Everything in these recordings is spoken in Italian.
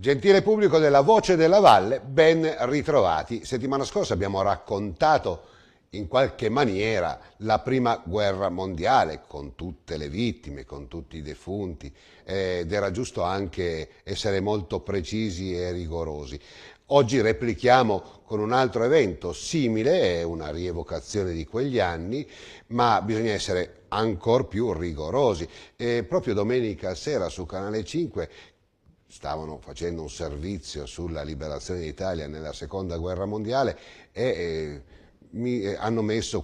Gentile pubblico della Voce della Valle, ben ritrovati. Settimana scorsa abbiamo raccontato in qualche maniera la prima guerra mondiale, con tutte le vittime, con tutti i defunti, ed era giusto anche essere molto precisi e rigorosi. Oggi replichiamo con un altro evento simile, è una rievocazione di quegli anni, ma bisogna essere ancora più rigorosi. E proprio domenica sera su Canale 5 stavano facendo un servizio sulla liberazione d'Italia nella seconda guerra mondiale e hanno messo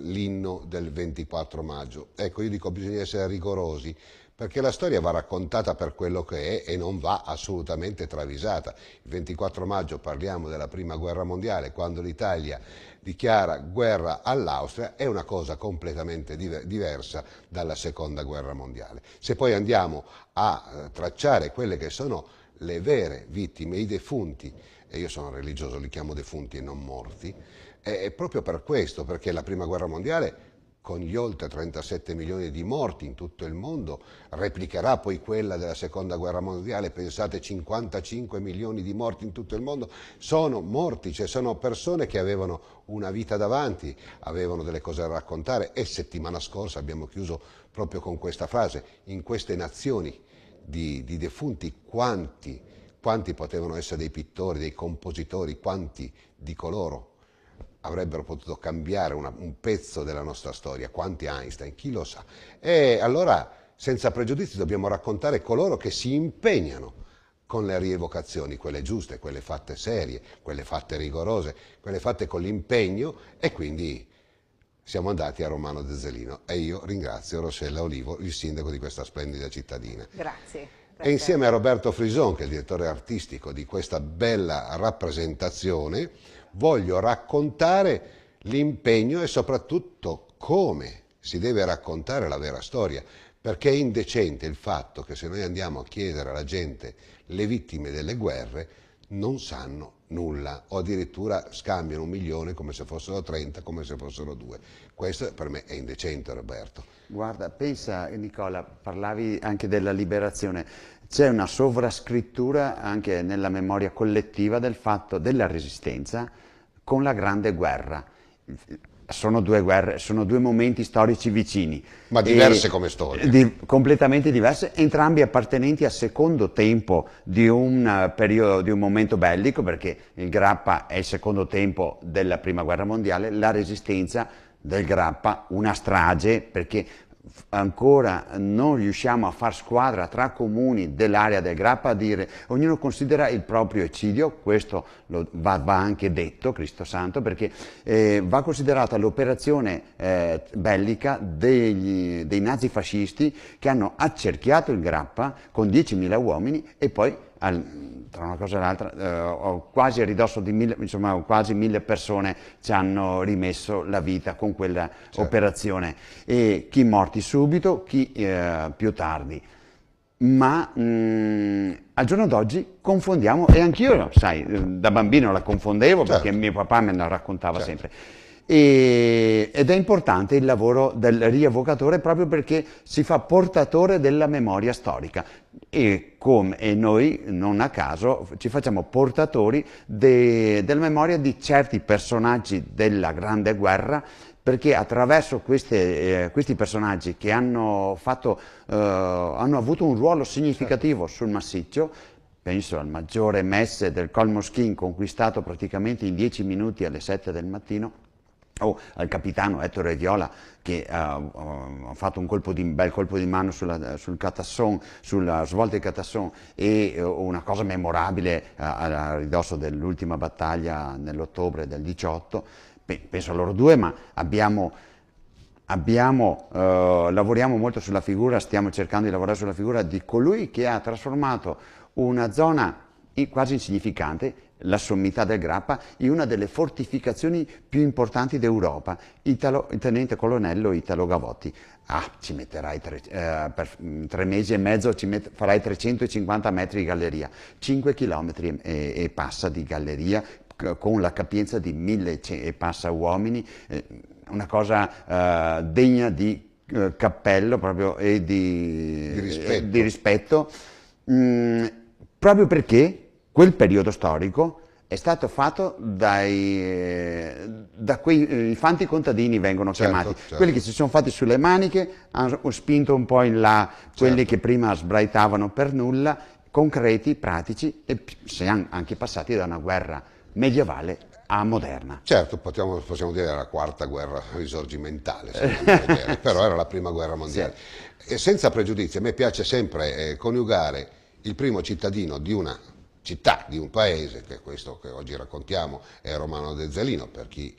l'inno del 24 maggio. Ecco, io dico bisogna essere rigorosi perché la storia va raccontata per quello che è e non va assolutamente travisata. Il 24 maggio parliamo della prima guerra mondiale, quando l'Italia dichiara guerra all'Austria, è una cosa completamente diversa dalla seconda guerra mondiale. Se poi andiamo a tracciare quelle che sono le vere vittime, i defunti, e io sono religioso, li chiamo defunti e non morti, è proprio per questo, perché la prima guerra mondiale, con gli oltre 37 milioni di morti in tutto il mondo, replicherà poi quella della seconda guerra mondiale. Pensate, 55 milioni di morti in tutto il mondo sono morti, cioè sono persone che avevano una vita davanti, avevano delle cose da raccontare, e settimana scorsa abbiamo chiuso proprio con questa frase: in queste nazioni di defunti quanti potevano essere dei pittori, dei compositori, quanti di coloro avrebbero potuto cambiare un pezzo della nostra storia, quanti Einstein, chi lo sa. E allora, senza pregiudizi, dobbiamo raccontare coloro che si impegnano con le rievocazioni, quelle giuste, quelle fatte serie, quelle fatte rigorose, quelle fatte con l'impegno, e quindi siamo andati a Romano Zezzelino e io ringrazio Rossella Olivo, il sindaco di questa splendida cittadina. Grazie. E insieme a Roberto Frison, che è il direttore artistico di questa bella rappresentazione, voglio raccontare l'impegno e soprattutto come si deve raccontare la vera storia, perché è indecente il fatto che se noi andiamo a chiedere alla gente le vittime delle guerre non sanno nulla, o addirittura scambiano 1 milione come se fossero 30, come se fossero 2. Questo per me è indecente, Roberto. Guarda, pensa Nicola, parlavi anche della liberazione, c'è una sovrascrittura anche nella memoria collettiva del fatto della resistenza con la Grande Guerra. Sono due guerre, sono due momenti storici vicini. Ma diverse come storie. Completamente diverse, entrambi appartenenti al secondo tempo di un periodo, di un momento bellico, perché il Grappa è il secondo tempo della Prima Guerra Mondiale, la resistenza del Grappa, una strage, perché ancora non riusciamo a far squadra tra comuni dell'area del Grappa a dire ognuno considera il proprio eccidio. Questo va anche detto, Cristo Santo, perché va considerata l'operazione bellica dei nazifascisti che hanno accerchiato il Grappa con 10.000 uomini e poi tra una cosa e l'altra, quasi a ridosso di quasi 1.000 persone ci hanno rimesso la vita con quella operazione, e chi morti subito, chi più tardi. Ma al giorno d'oggi confondiamo, e anch'io, sai, da bambino la confondevo, perché mio papà me la raccontava sempre. Ed è importante il lavoro del rievocatore proprio perché si fa portatore della memoria storica e noi non a caso ci facciamo portatori della memoria di certi personaggi della Grande Guerra, perché attraverso questi personaggi che hanno avuto un ruolo significativo sul massiccio, penso al maggiore Messe del Col Moschin, conquistato praticamente in 10 minuti alle 7 del mattino, o al capitano Ettore Viola, che ha fatto un bel colpo di mano sul Catasson, sulla svolta di Catasson, e una cosa memorabile a ridosso dell'ultima battaglia nell'ottobre del 18. Penso a loro due, ma lavoriamo molto sulla figura, stiamo cercando di lavorare sulla figura di colui che ha trasformato una zona quasi insignificante, la sommità del Grappa, in una delle fortificazioni più importanti d'Europa, il tenente colonnello Italo Gavotti. Ci metterai per 3 mesi e mezzo, farai 350 metri di galleria, 5 chilometri e passa di galleria, con la capienza di 1.000 e passa uomini, una cosa degna di cappello proprio e di rispetto. proprio perché quel periodo storico è stato fatto da quei fanti contadini, vengono chiamati, certo. quelli che si sono fatti sulle maniche, hanno spinto un po' in là quelli Certo. che prima sbraitavano per nulla, concreti, pratici, e siamo anche passati da una guerra medievale a moderna. Certo, possiamo dire la quarta guerra risorgimentale, se vogliamo vedere, però era la prima guerra mondiale. Sì. E senza pregiudizi, a me piace sempre coniugare il primo cittadino di una città, di un paese, che è questo che oggi raccontiamo, è Romano Dezzelino, per chi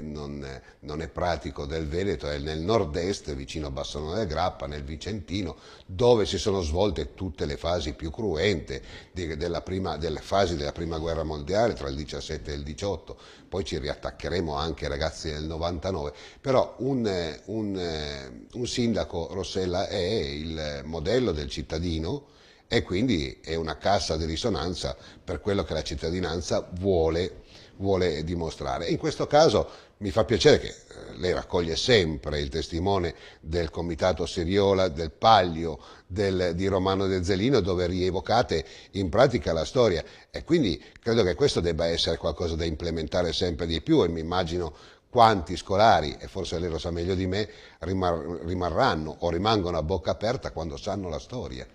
non è pratico del Veneto, è nel nord-est, vicino a Bassano del Grappa, nel Vicentino, dove si sono svolte tutte le fasi più cruente delle fasi della prima guerra mondiale, tra il 17 e il 18, poi ci riattaccheremo anche ragazzi del 99, però un sindaco, Rossella, è il modello del cittadino, e quindi è una cassa di risonanza per quello che la cittadinanza vuole dimostrare. In questo caso mi fa piacere che lei raccoglie sempre il testimone del Comitato Seriola, del Paglio, di Romano Dezzelino, dove rievocate in pratica la storia, e quindi credo che questo debba essere qualcosa da implementare sempre di più, e mi immagino quanti scolari, e forse lei lo sa meglio di me, rimarranno o rimangono a bocca aperta quando sanno la storia.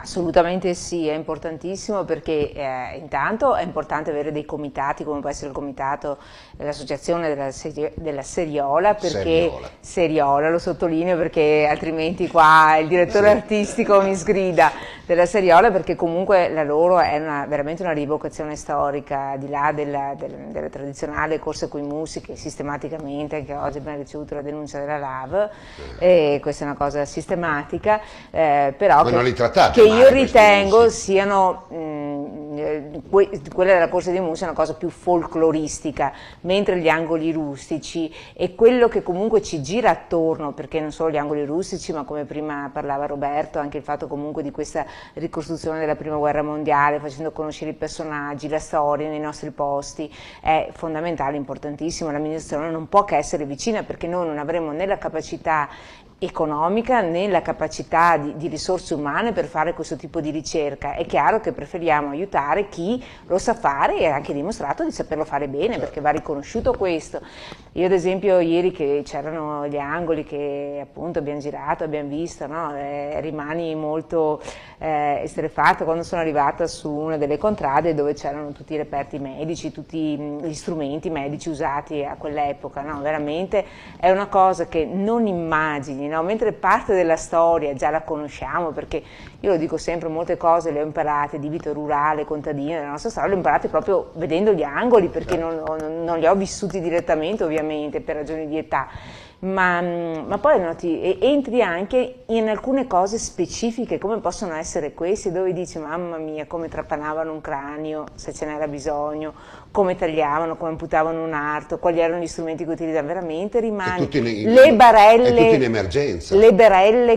Assolutamente sì, è importantissimo perché intanto è importante avere dei comitati come può essere il comitato dell'associazione della Seriola, perché Seriola lo sottolineo perché altrimenti qua il direttore artistico mi sgrida, della Seriola, perché comunque la loro è veramente una rievocazione storica, al di là della tradizionale corsa coi musi che sistematicamente, anche oggi abbiamo ricevuto la denuncia della LAV, e questa è una cosa sistematica, però ma non li trattate che io ritengo siano, quella della corsa dei musi è una cosa più folcloristica, mentre gli angoli rustici e quello che comunque ci gira attorno, perché non solo gli angoli rustici, ma come prima parlava Roberto, anche il fatto comunque di questa ricostruzione della prima guerra mondiale, facendo conoscere i personaggi, la storia nei nostri posti, è fondamentale, importantissimo. L'amministrazione non può che essere vicina, perché noi non avremo né la capacità economica né la capacità di risorse umane per fare questo tipo di ricerca. È chiaro che preferiamo aiutare chi lo sa fare e ha anche dimostrato di saperlo fare bene, perché va riconosciuto questo. Io ad esempio ieri che c'erano gli angoli che appunto abbiamo girato, abbiamo visto, no? Rimani molto esterrefatta quando sono arrivata su una delle contrade dove c'erano tutti i reperti medici, tutti gli strumenti medici usati a quell'epoca, no? Veramente è una cosa che non immagini, no? Mentre parte della storia già la conosciamo, perché io lo dico sempre, molte cose le ho imparate di vita rurale, contadina, della nostra storia, le ho imparate proprio vedendo gli angoli, perché non li ho vissuti direttamente ovviamente per ragioni di età. Ma poi noti, entri anche in alcune cose specifiche come possono essere queste, dove dici mamma mia come trapanavano un cranio se ce n'era bisogno, come tagliavano, come amputavano un arto, quali erano gli strumenti che utilizzavano, veramente rimani le barelle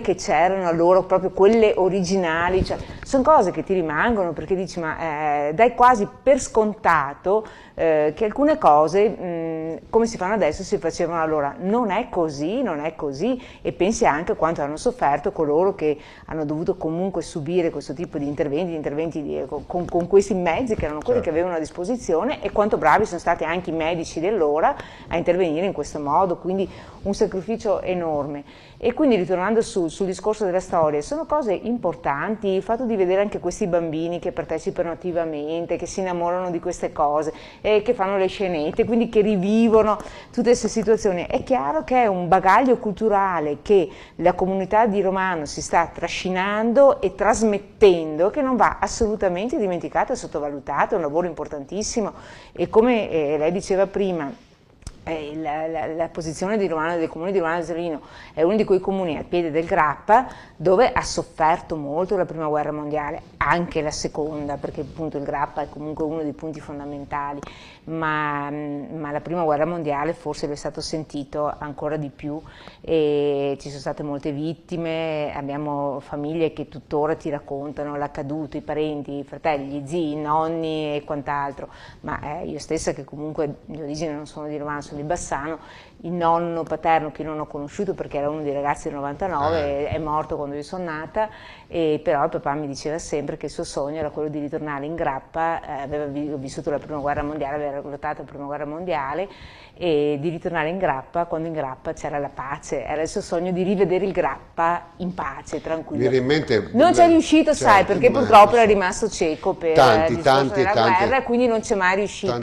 che c'erano allora, proprio quelle originali, cioè, sono cose che ti rimangono, perché dici ma dai quasi per scontato che alcune cose come si fanno adesso si facevano allora. Non è così, non è così, e pensi anche a quanto hanno sofferto coloro che hanno dovuto comunque subire questo tipo di interventi con questi mezzi che erano quelli che avevano a disposizione, e quanto bravi sono stati anche i medici dell'ora a intervenire in questo modo, quindi un sacrificio enorme. E quindi ritornando sul discorso della storia, sono cose importanti, il fatto di vedere anche questi bambini che partecipano attivamente, che si innamorano di queste cose, che fanno le scenette, quindi che rivivono tutte queste situazioni. È chiaro che è un bagaglio culturale che la comunità di Romano si sta trascinando e trasmettendo, che non va assolutamente dimenticato e sottovalutato, è un lavoro importantissimo, e come lei diceva prima, la posizione di Romano, del comune di Romano Dezzelino, è uno di quei comuni a piede del Grappa dove ha sofferto molto la prima guerra mondiale, anche la seconda, perché appunto il Grappa è comunque uno dei punti fondamentali, ma la prima guerra mondiale forse lo è stato sentito ancora di più, e ci sono state molte vittime, abbiamo famiglie che tuttora ti raccontano l'accaduto, i parenti, i fratelli, gli zii, i nonni e quant'altro, ma io stessa, che comunque di origine non sono di Romano, sono di Bassano, il nonno paterno che non ho conosciuto perché era uno dei ragazzi del 99, è morto quando io sono nata, però il papà mi diceva sempre che il suo sogno era quello di ritornare in Grappa, aveva vissuto la prima guerra mondiale, aveva lottato la prima guerra mondiale, e di ritornare in Grappa quando in Grappa c'era la pace, era il suo sogno di rivedere il Grappa in pace, tranquillo. Non c'è riuscito, certo, sai, perché purtroppo era rimasto cieco per il discorso della guerra e quindi non c'è mai riuscito,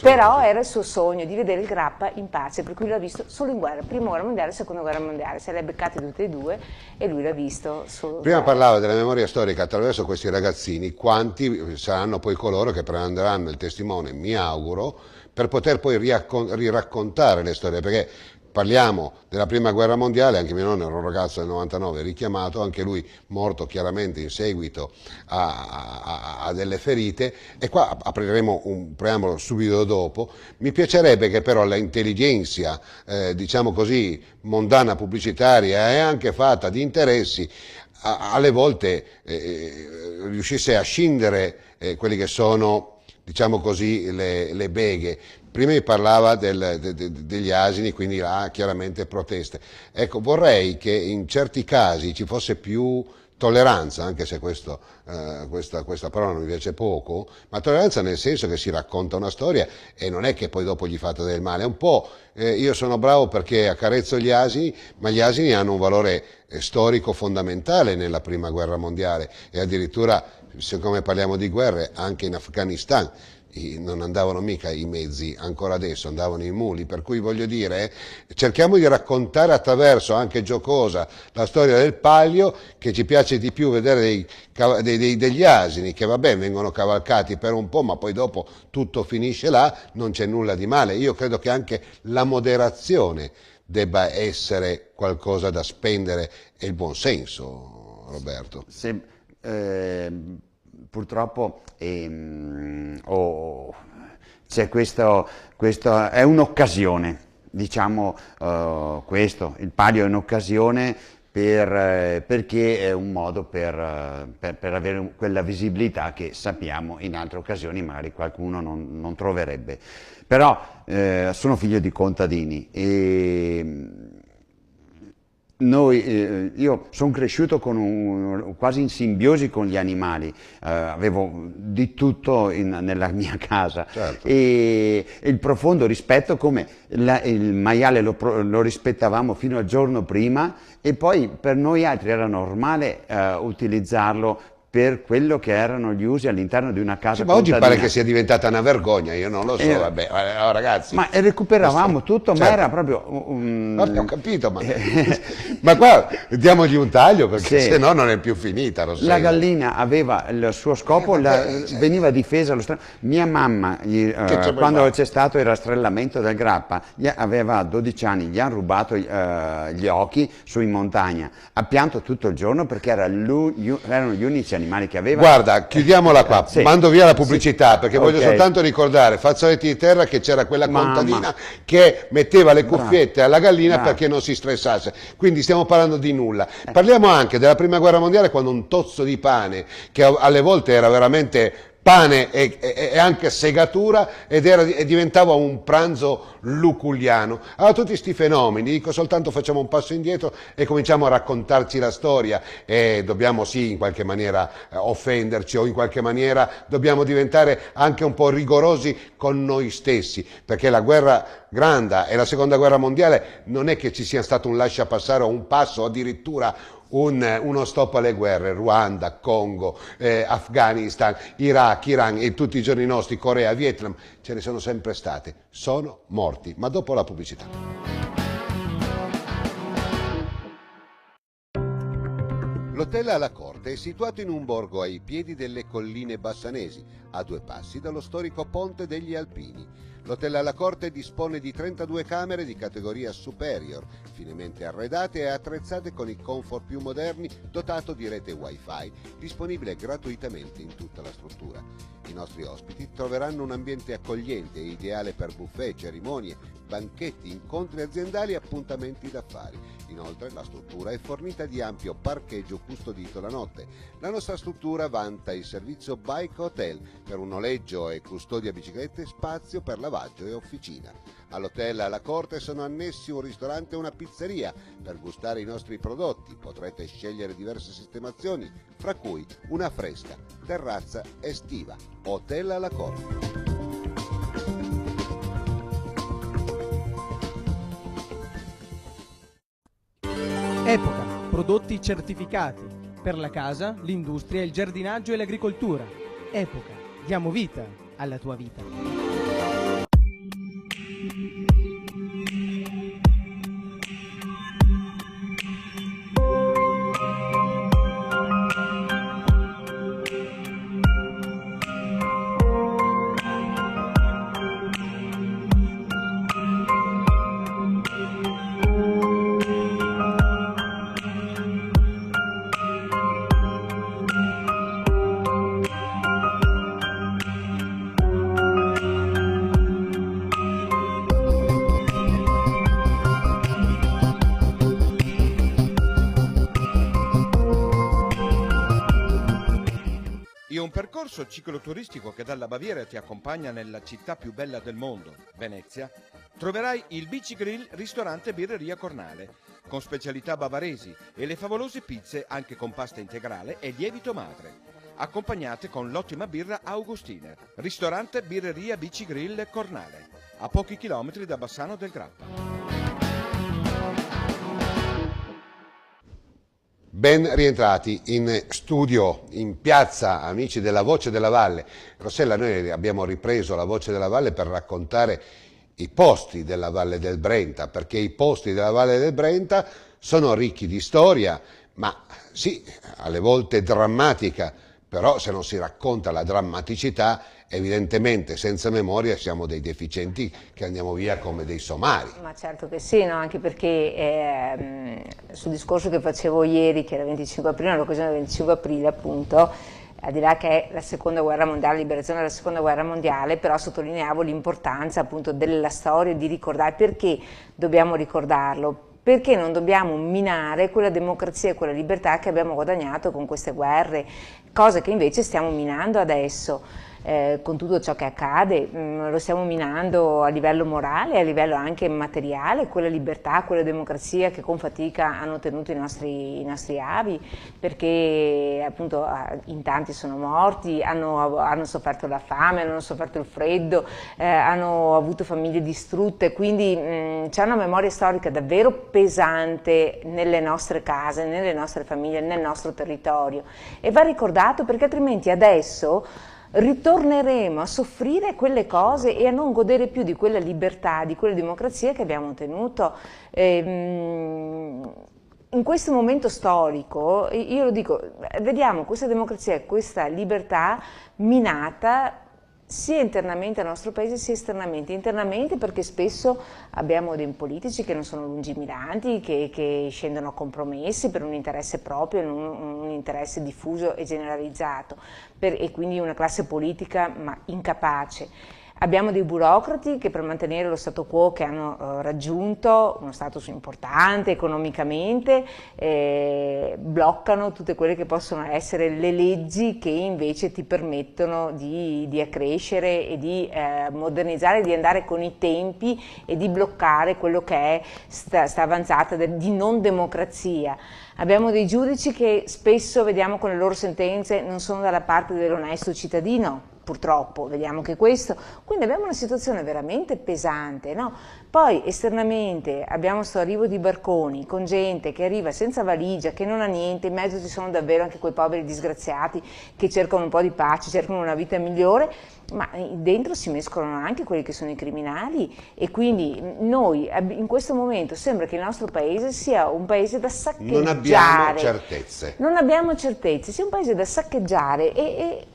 però era il suo sogno di vedere il Grappa in pace, per cui l'ha visto solo in guerra, prima guerra mondiale, seconda guerra mondiale, se le ha beccate tutte e due e lui l'ha visto solo. Prima parlava della memoria storica attraverso questi ragazzini, quanti saranno poi coloro che prenderanno il testimone, mi auguro, per poter poi riraccontare le storie, perché parliamo della prima guerra mondiale, anche mio nonno era un ragazzo del 99 richiamato, anche lui morto chiaramente in seguito a delle ferite, e qua apriremo un preambolo subito dopo. Mi piacerebbe che però l'intelligenza, diciamo così, mondana pubblicitaria e anche fatta di interessi, alle volte riuscisse a scindere quelli che sono, diciamo così, le beghe. Prima mi parlava degli asini, quindi là chiaramente proteste. Ecco, vorrei che in certi casi ci fosse più tolleranza, anche se questa parola non mi piace poco, ma tolleranza nel senso che si racconta una storia e non è che poi dopo gli fate del male. È un po', io sono bravo perché accarezzo gli asini, ma gli asini hanno un valore storico fondamentale nella prima guerra mondiale, e addirittura, siccome parliamo di guerre, anche in Afghanistan non andavano mica i mezzi, ancora adesso andavano i muli, per cui voglio dire, cerchiamo di raccontare attraverso anche giocosa la storia del Palio, che ci piace di più vedere degli asini che vabbè vengono cavalcati per un po', ma poi dopo tutto finisce là, non c'è nulla di male. Io credo che anche la moderazione debba essere qualcosa da spendere, e il buonsenso, Roberto. Purtroppo c'è questo è un'occasione, diciamo, il Palio è un'occasione perché è un modo per avere quella visibilità che sappiamo in altre occasioni magari qualcuno non troverebbe. Però sono figlio di contadini e io sono cresciuto quasi in simbiosi con gli animali, avevo di tutto nella mia casa, certo. E il profondo rispetto, come il maiale lo rispettavamo fino al giorno prima, e poi per noi altri era normale utilizzarlo per quello che erano gli usi all'interno di una casa ma oggi pare che sia diventata una vergogna, io non lo so, vabbè, ragazzi. Ma recuperavamo tutto, certo. Ma era proprio ho capito, ma qua diamogli un taglio, perché se no non è più finita. La gallina aveva il suo scopo, veniva difesa allo mia mamma, quando c'è stato il rastrellamento del Grappa, aveva 12 anni, gli hanno rubato gli occhi su in montagna, ha pianto tutto il giorno perché erano gli unici animali che aveva. Guarda, chiudiamola qua, mando via la pubblicità, perché voglio soltanto ricordare, fazzoletti di terra, che c'era quella contadina che metteva le cuffiette alla gallina perché non si stressasse, quindi stiamo parlando di nulla. Parliamo anche della prima guerra mondiale, quando un tozzo di pane, che alle volte era veramente pane e anche segatura, e diventava un pranzo luculliano. Allora tutti questi fenomeni, dico soltanto, facciamo un passo indietro e cominciamo a raccontarci la storia, e dobbiamo in qualche maniera offenderci, o in qualche maniera dobbiamo diventare anche un po' rigorosi con noi stessi, perché la guerra grande e la seconda guerra mondiale non è che ci sia stato un lasciapassare o un passo, addirittura uno stop alle guerre. Ruanda, Congo, Afghanistan, Iraq, Iran e tutti i giorni nostri, Corea, Vietnam, ce ne sono sempre state, sono morti, ma dopo la pubblicità. L'Hotel alla Corte è situato in un borgo ai piedi delle colline bassanesi, a 2 passi dallo storico Ponte degli Alpini. L'Hotel alla Corte dispone di 32 camere di categoria superior, finemente arredate e attrezzate con i comfort più moderni, dotato di rete Wi-Fi, disponibile gratuitamente in tutta la struttura. I nostri ospiti troveranno un ambiente accogliente e ideale per buffet, cerimonie, banchetti, incontri aziendali e appuntamenti d'affari. Inoltre la struttura è fornita di ampio parcheggio custodito la notte. La nostra struttura vanta il servizio Bike Hotel per un noleggio e custodia biciclette, spazio per lavaggio e officina. All'hotel alla Corte sono annessi un ristorante e una pizzeria per gustare i nostri prodotti. Potrete scegliere diverse sistemazioni, fra cui una fresca terrazza estiva. Hotel alla Corte. Epoca, prodotti certificati per la casa, l'industria, il giardinaggio e l'agricoltura. Epoca, diamo vita alla tua vita. Un percorso cicloturistico che dalla Baviera ti accompagna nella città più bella del mondo, Venezia, troverai il Bici Grill ristorante birreria Cornale, con specialità bavaresi e le favolose pizze anche con pasta integrale e lievito madre, accompagnate con l'ottima birra Augustiner. Ristorante birreria Bici Grill Cornale, a pochi chilometri da Bassano del Grappa. Ben rientrati in studio, in piazza, amici della Voce della Valle. Rossella, noi abbiamo ripreso la Voce della Valle per raccontare i posti della Valle del Brenta, perché i posti della Valle del Brenta sono ricchi di storia, ma sì, alle volte drammatica, però se non si racconta la drammaticità, evidentemente senza memoria siamo dei deficienti che andiamo via come dei somari. Ma certo che sì, no? Anche perché sul discorso che facevo ieri, che era 25 aprile, nell'occasione del 25 aprile appunto, al di là che è la seconda guerra mondiale, la liberazione della seconda guerra mondiale, però sottolineavo l'importanza appunto della storia, di ricordare. Perché dobbiamo ricordarlo? Perché non dobbiamo minare quella democrazia e quella libertà che abbiamo guadagnato con queste guerre, cosa che invece stiamo minando adesso. Con tutto ciò che accade, lo stiamo minando a livello morale, a livello anche materiale, quella libertà, quella democrazia che con fatica hanno ottenuto i nostri avi, perché appunto in tanti sono morti, hanno sofferto la fame, hanno sofferto il freddo, hanno avuto famiglie distrutte, quindi c'è una memoria storica davvero pesante nelle nostre case, nelle nostre famiglie, nel nostro territorio, e va ricordato, perché altrimenti adesso ritorneremo a soffrire quelle cose e a non godere più di quella libertà, di quella democrazia che abbiamo ottenuto. In questo momento storico, io lo dico, vediamo questa democrazia e questa libertà minata sia internamente al nostro paese sia esternamente. Internamente perché spesso abbiamo dei politici che non sono lungimiranti, che scendono a compromessi per un interesse proprio, un interesse diffuso e generalizzato, e quindi una classe politica ma incapace. Abbiamo dei burocrati che per mantenere lo stato quo che hanno raggiunto uno status importante economicamente bloccano tutte quelle che possono essere le leggi che invece ti permettono di accrescere e di modernizzare, di andare con i tempi e di bloccare quello che è sta avanzata di non democrazia. Abbiamo dei giudici che spesso vediamo con le loro sentenze non sono dalla parte dell'onesto cittadino, purtroppo, vediamo che questo, quindi abbiamo una situazione veramente pesante, no? Poi esternamente abbiamo questo arrivo di barconi con gente che arriva senza valigia, che non ha niente, in mezzo ci sono davvero anche quei poveri disgraziati che cercano un po' di pace, cercano una vita migliore, ma dentro si mescolano anche quelli che sono i criminali, e quindi noi in questo momento sembra che il nostro paese sia un paese da saccheggiare. Non abbiamo certezze. Non abbiamo certezze, sia un paese da saccheggiare e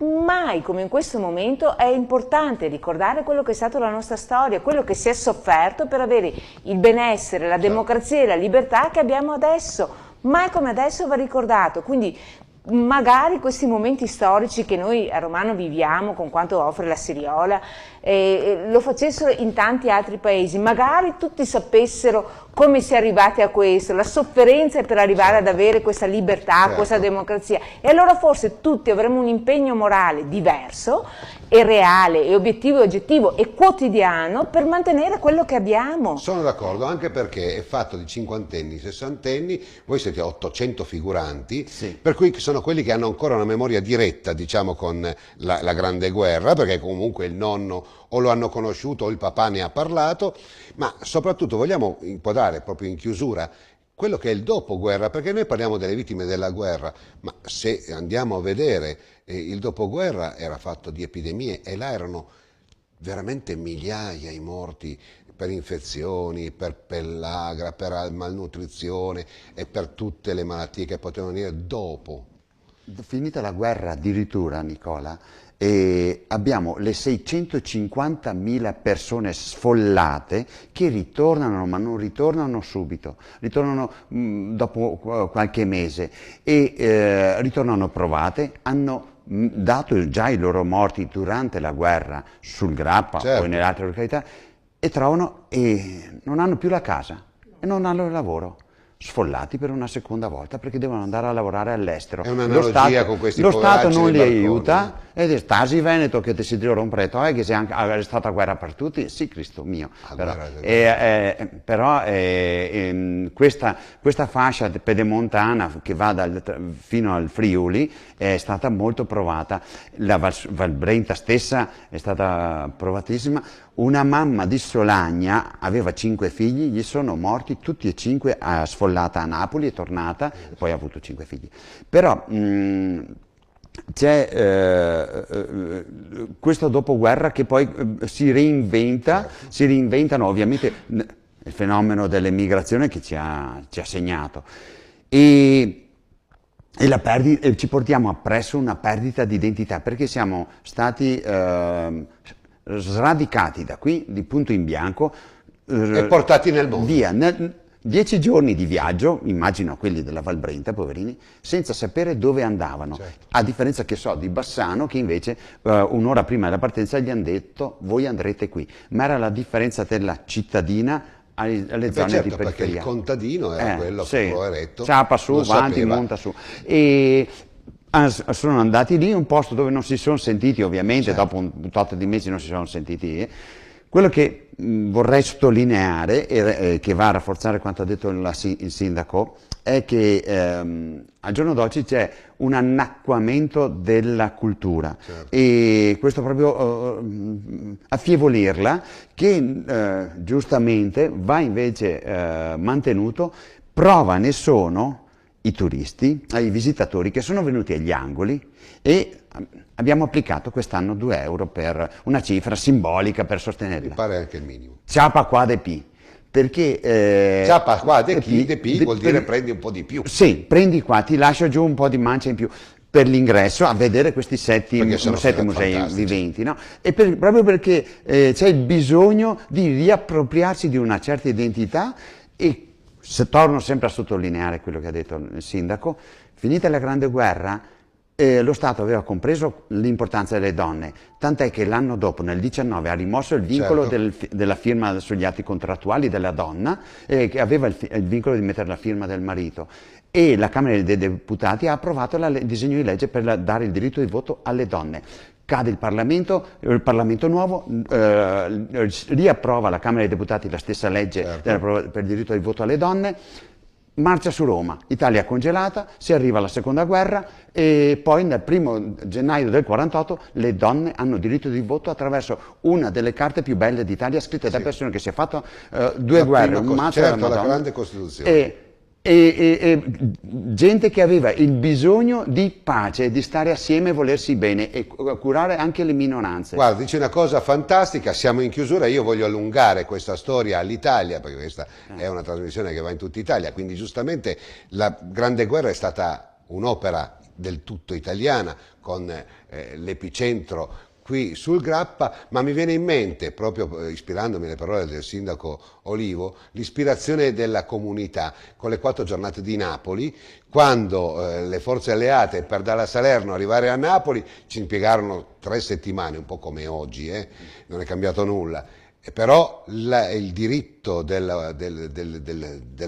mai come in questo momento è importante ricordare quello che è stato la nostra storia, quello che si è sofferto per avere il benessere, la democrazia e la libertà che abbiamo adesso. Mai come adesso va ricordato, quindi magari questi momenti storici che noi a Romano viviamo con quanto offre la Siriola lo facessero in tanti altri paesi, magari tutti sapessero come si è arrivati a questo, la sofferenza per arrivare ad avere questa libertà, questa democrazia, e allora forse tutti avremmo un impegno morale diverso e reale e obiettivo e oggettivo e quotidiano per mantenere quello che abbiamo. Sono d'accordo, anche perché è fatto di cinquantenni, sessantenni, voi siete 800 figuranti, per cui sono quelli che hanno ancora una memoria diretta, diciamo, con la Grande Guerra, perché comunque il nonno o lo hanno conosciuto o il papà ne ha parlato, ma soprattutto vogliamo inquadrare proprio in chiusura quello che è il dopoguerra, perché noi parliamo delle vittime della guerra, ma se andiamo a vedere il dopoguerra era fatto di epidemie e là erano veramente migliaia i morti per infezioni, per pellagra, per malnutrizione e per tutte le malattie che potevano venire dopo. Finita la guerra addirittura, Nicola, abbiamo le 650.000 persone sfollate che ritornano, ma non ritornano subito, ritornano dopo qualche mese e ritornano provate, hanno dato già i loro morti durante la guerra sul Grappa o nelle altre località e trovano e non hanno più la casa e non hanno il lavoro. Sfollati per una seconda volta perché devono andare a lavorare all'estero. È un'analogia con questi lo Stato non li balconi. Aiuta ed è Stasi Veneto che ti si deve rompere che se è stata guerra per tutti, sì Cristo mio, però questa fascia pedemontana che va fino al Friuli è stata molto provata, la Valbrenta stessa è stata provatissima. Una mamma di Solagna aveva 5 figli, gli sono morti tutti e 5, sfollata a Napoli, è tornata, poi ha avuto 5 figli. Però c'è questo dopoguerra che poi si reinventano ovviamente il fenomeno dell'emigrazione che ci ha segnato. E ci portiamo appresso una perdita di identità perché siamo stati sradicati da qui di punto in bianco e portati nel mondo. Via, 10 giorni di viaggio, immagino quelli della Valbrenta, poverini, senza sapere dove andavano, a differenza che so di Bassano che invece un'ora prima della partenza gli hanno detto voi andrete qui, ma era la differenza della cittadina alle zone di periferia. Perché il contadino era quello che poveretto ciapa su, avanti, monta su. E sono andati lì, un posto dove non si sono sentiti, ovviamente, dopo un tot di mesi non si sono sentiti. Quello che vorrei sottolineare e che va a rafforzare quanto ha detto il sindaco è che al giorno d'oggi c'è un annacquamento della cultura e questo proprio affievolirla che giustamente va invece mantenuto, prova ne sono i turisti, i visitatori che sono venuti agli angoli e abbiamo applicato quest'anno 2 euro per una cifra simbolica per sostenerla. Mi pare anche il minimo. Ciapa qua de P. Perché ciapa qua de P vuol dire prendi un po' di più. Sì, prendi qua, ti lascio giù un po' di mancia in più per l'ingresso a vedere questi 7 musei viventi, no? E proprio perché c'è il bisogno di riappropriarsi di una certa identità e se torno sempre a sottolineare quello che ha detto il sindaco, finita la Grande Guerra lo Stato aveva compreso l'importanza delle donne, tant'è che l'anno dopo, nel 19, ha rimosso il vincolo della firma sugli atti contrattuali della donna, che aveva il vincolo di mettere la firma del marito. E la Camera dei Deputati ha approvato il disegno di legge per dare il diritto di voto alle donne. Cade il Parlamento nuovo, riapprova la Camera dei Deputati la stessa legge per il diritto di voto alle donne, marcia su Roma, Italia congelata, si arriva alla Seconda Guerra e poi nel 1° gennaio del 48 le donne hanno diritto di voto attraverso una delle carte più belle d'Italia scritte da persone che si è fatto 2 guerre, un mazzo la grande Costituzione. E gente che aveva il bisogno di pace, di stare assieme e volersi bene e curare anche le minoranze. Guarda, dice una cosa fantastica, siamo in chiusura, io voglio allungare questa storia all'Italia, perché questa è una trasmissione che va in tutta Italia, quindi giustamente la Grande Guerra è stata un'opera del tutto italiana, con l'epicentro qui sul Grappa, ma mi viene in mente, proprio ispirandomi alle parole del sindaco Olivo, l'ispirazione della comunità con le 4 giornate di Napoli, quando le forze alleate per dalla Salerno arrivare a Napoli ci impiegarono 3 settimane, un po' come oggi, non è cambiato nulla. Però il diritto della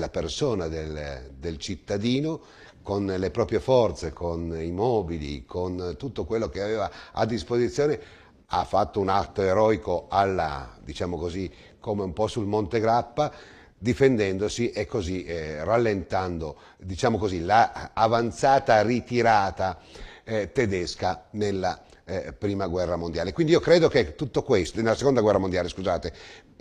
persona, del cittadino, con le proprie forze, con i mobili, con tutto quello che aveva a disposizione, ha fatto un atto eroico diciamo così, come un po' sul Monte Grappa, difendendosi e così rallentando, diciamo così, la avanzata ritirata tedesca nella prima guerra mondiale. Quindi io credo che tutto questo, nella seconda guerra mondiale, scusate,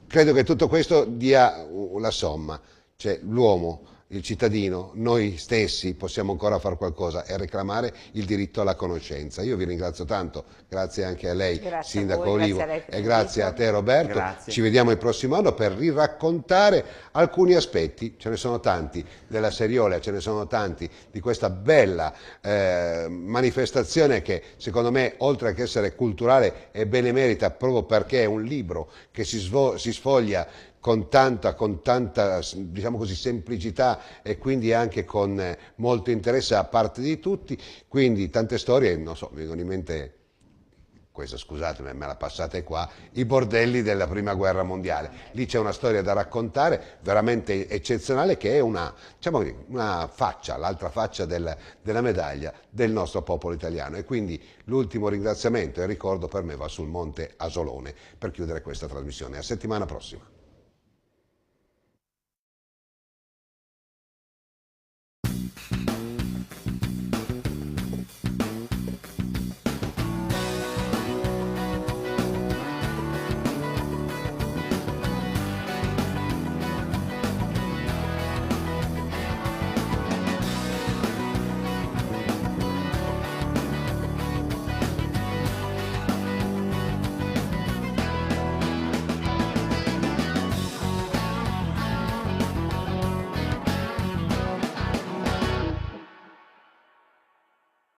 credo che tutto questo dia la somma, cioè l'uomo, il cittadino, noi stessi possiamo ancora fare qualcosa e reclamare il diritto alla conoscenza. Io vi ringrazio tanto, grazie anche a lei, grazie Sindaco a voi, Olivo, grazie e grazie a te Roberto. Grazie. Ci vediamo il prossimo anno per riraccontare alcuni aspetti, ce ne sono tanti della Seriola, ce ne sono tanti di questa bella manifestazione che secondo me, oltre che essere culturale, è benemerita proprio perché è un libro che si sfoglia con tanta diciamo così, semplicità e quindi anche con molto interesse da parte di tutti, quindi tante storie, non so, mi vengono in mente questa, scusatemi, me la passate qua, i bordelli della prima guerra mondiale. Lì c'è una storia da raccontare veramente eccezionale, che è diciamo così, una faccia, l'altra faccia della medaglia del nostro popolo italiano. E quindi l'ultimo ringraziamento e ricordo per me va sul Monte Asolone per chiudere questa trasmissione. A settimana prossima.